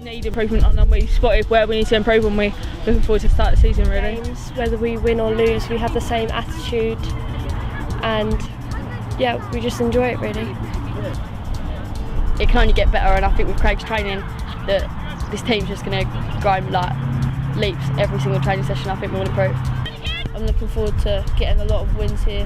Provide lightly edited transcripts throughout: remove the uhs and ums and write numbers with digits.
need improvement on, and we spotted where we need to improve on. We're looking forward to start the season really. Games, whether we win or lose, we have the same attitude, and yeah, we just enjoy it really. It can only get better, and I think with Craig's training that this team's just going to grind like leaps every single training session. I think we'll improve. I'm looking forward to getting a lot of wins here.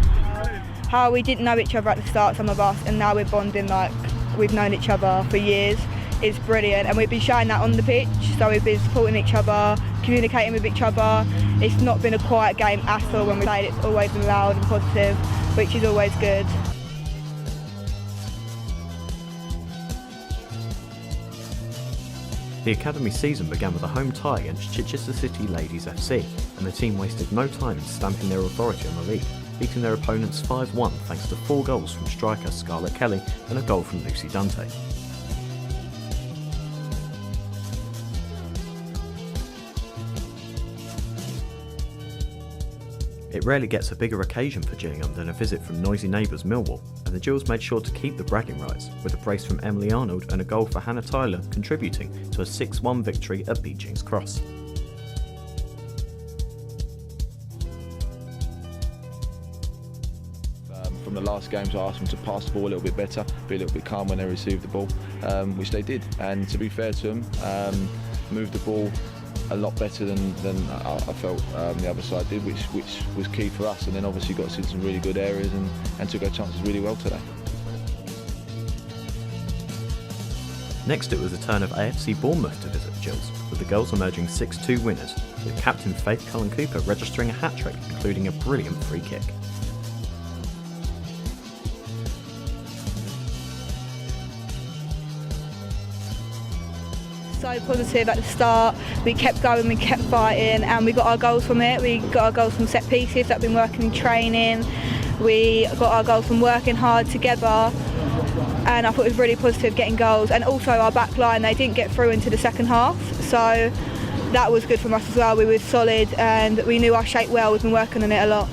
How we didn't know each other at the start, some of us, and now we're bonding like we've known each other for years. It's brilliant, and we've been showing that on the pitch. So we've been supporting each other, communicating with each other. It's not been a quiet game at all when we played. It's always been loud and positive, which is always good. The academy season began with a home tie against Chichester City Ladies FC, and the team wasted no time in stamping their authority on the league, beating their opponents 5-1 thanks to 4 goals from striker Scarlett Kelly and a goal from Lucy Dante. It rarely gets a bigger occasion for Gillingham than a visit from noisy neighbours Millwall, and the Gills made sure to keep the bragging rights, with a brace from Emily Arnold and a goal for Hannah Tyler contributing to a 6-1 victory at Beechings Cross. From the last games I asked them to pass the ball a little bit better, be a little bit calm when they received the ball, which they did, and to be fair to them, moved the ball a lot better than I felt the other side did, which was key for us, and then obviously got us in some really good areas and took our chances really well today. Next it was the turn of AFC Bournemouth to visit the Gills, with the girls emerging 6-2 winners, with captain Faith Cullen-Cooper registering a hat-trick, including a brilliant free kick. So positive at the start, we kept going, we kept fighting, and we got our goals from it. We got our goals from set pieces that have been working in training. We got our goals from working hard together, and I thought it was really positive getting goals. And also our back line, they didn't get through into the second half, so that was good from us as well. We were solid and we knew our shape well. We've been working on it a lot.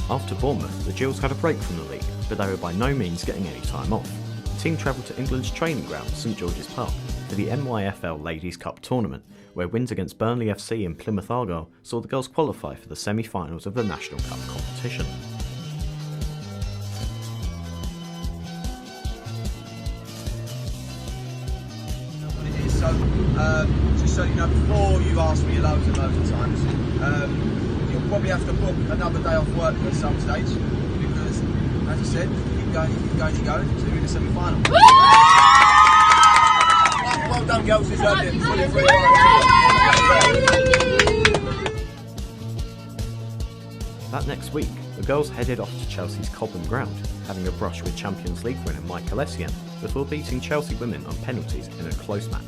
After Bournemouth, the Gills had a break from the league, but they were by no means getting any time off. The team travelled to England's training ground, St George's Park, for the NYFL Ladies Cup tournament, where wins against Burnley FC and Plymouth Argyle saw the girls qualify for the semi-finals of the National Cup competition. Just so you know, before you ask me loads and loads of times, you'll probably have to book another day off work at some stage, because, as I said, you keep going, so you're in the semi-final. Well done, girls, deserved it. That next week, the girls headed off to Chelsea's Cobham ground, having a brush with Champions League winner Michael Essien, before beating Chelsea women on penalties in a close match.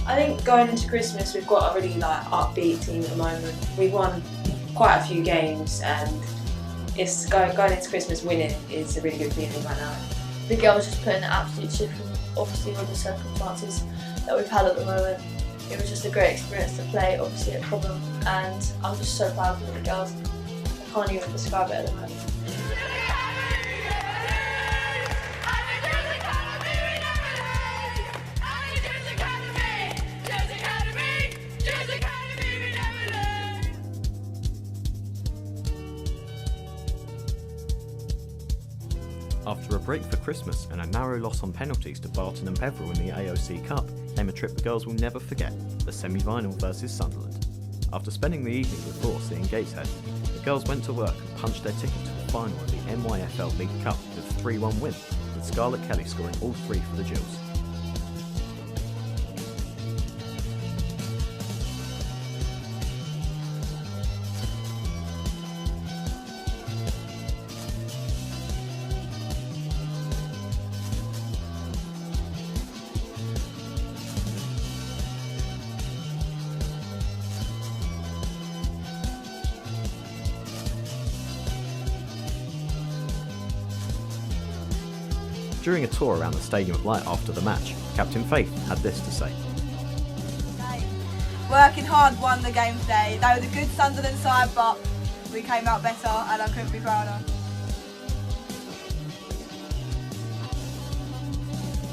I think going into Christmas, we've got a really upbeat team at the moment. We've won quite a few games, and it's going into Christmas winning is a really good feeling right now. The girls just put in an absolute shift, obviously with the circumstances that we've had at the moment. It was just a great experience to play, obviously at Cobham, and I'm just so proud of the girls. I can't even describe it at the moment. After a break for Christmas and a narrow loss on penalties to Barton and Peveril in the AoC Cup, came a trip the girls will never forget, the semi-final versus Sunderland. After spending the evening with Force in Gateshead, the girls went to work and punched their ticket to the final of the NYFL League Cup with a 3-1 win, with Scarlett Kelly scoring all 3 for the Gills. During a tour around the Stadium of Light after the match, Captain Faith had this to say. Working hard won the game today. They were the good Sunderland side, but we came out better and I couldn't be prouder.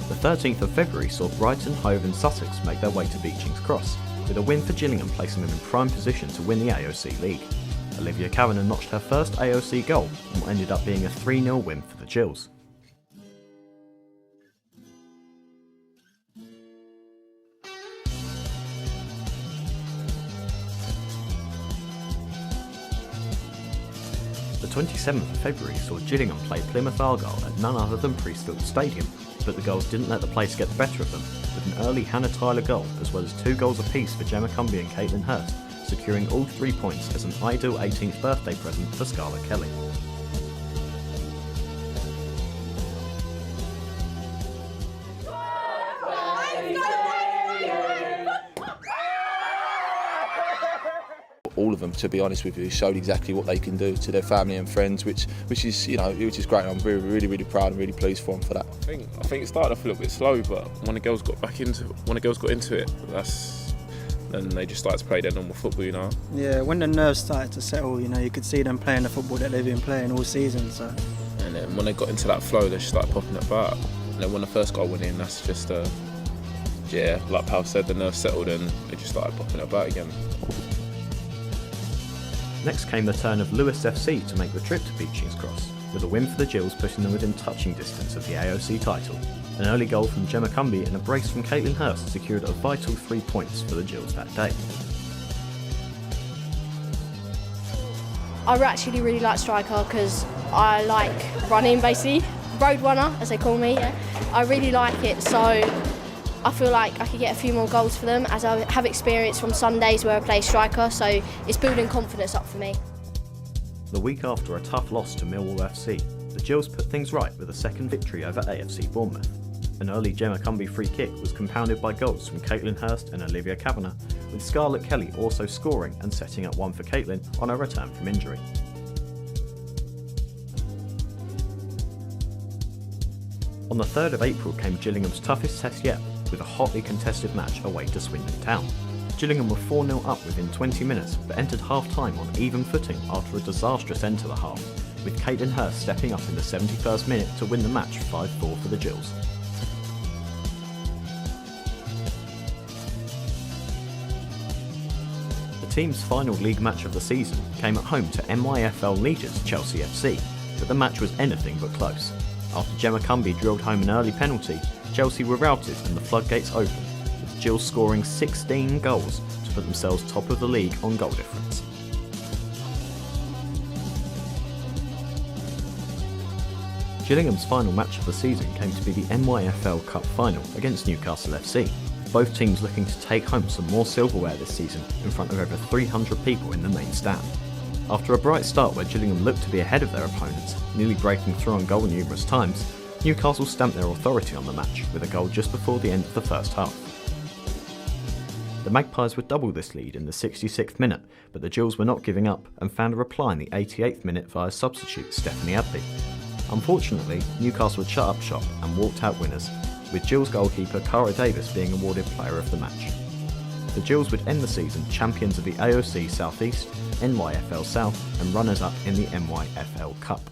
The 13th of February saw Brighton, Hove and Sussex make their way to Beechings Cross, with a win for Gillingham placing them in prime position to win the AoC League. Olivia Kavanagh notched her first AoC goal in what ended up being a 3-0 win for the Gills. The 27th of February saw Gillingham play Plymouth Argyle at none other than Priestfield Stadium, but the girls didn't let the place get the better of them, with an early Hannah Tyler goal as well as 2 goals apiece for Gemma Cumbie and Caitlin Hurst, securing all 3 points as an ideal 18th birthday present for Scarlett Kelly. All of them, to be honest with you, showed exactly what they can do to their family and friends, which is great. I'm really proud and really pleased for them for that. I think it started off a little bit slow, but when the girls got into it, then they just started to play their normal football, Yeah, when the nerves started to settle, you could see them playing the football that they've been playing all season. So. And then when they got into that flow, they just started popping it about. And then when the first goal went in, that's just like Pal said, the nerves settled and they just started popping it about again. Next came the turn of Lewes FC to make the trip to Beechings Cross, with a win for the Gills pushing them within touching distance of the AoC title. An early goal from Gemma Cumbie and a brace from Caitlin Hurst secured a vital 3 points for the Gills that day. I actually really like striker because I like running, basically. Road runner, as they call me. Yeah. I really like it, so I feel like I could get a few more goals for them, as I have experience from Sundays where I play striker, so it's building confidence up for me. The week after a tough loss to Millwall FC, the Gills put things right with a second victory over AFC Bournemouth. An early Gemma Cumbie free kick was compounded by goals from Caitlin Hurst and Olivia Kavanagh, with Scarlett Kelly also scoring and setting up one for Caitlin on her return from injury. On the 3rd of April came Gillingham's toughest test yet, with a hotly contested match away to Swindon Town. Gillingham were 4-0 up within 20 minutes, but entered half-time on even footing after a disastrous end to the half, with Caitlin Hurst stepping up in the 71st minute to win the match 5-4 for the Gills. The team's final league match of the season came at home to NYFL leaders Chelsea FC, but the match was anything but close. After Gemma Cumbie drilled home an early penalty, Chelsea were routed and the floodgates opened, with Gills scoring 16 goals to put themselves top of the league on goal difference. Gillingham's final match of the season came to be the NYFL Cup final against Newcastle FC, both teams looking to take home some more silverware this season in front of over 300 people in the main stand. After a bright start where Gillingham looked to be ahead of their opponents, nearly breaking through on goal numerous times, Newcastle stamped their authority on the match with a goal just before the end of the first half. The Magpies would double this lead in the 66th minute, but the Gills were not giving up and found a reply in the 88th minute via substitute Stephanie Adby. Unfortunately, Newcastle would shut up shop and walked out winners, with Gills goalkeeper Cara Davis being awarded Player of the Match. The Gills would end the season champions of the AoC South East, NYFL South and runners-up in the NYFL Cup.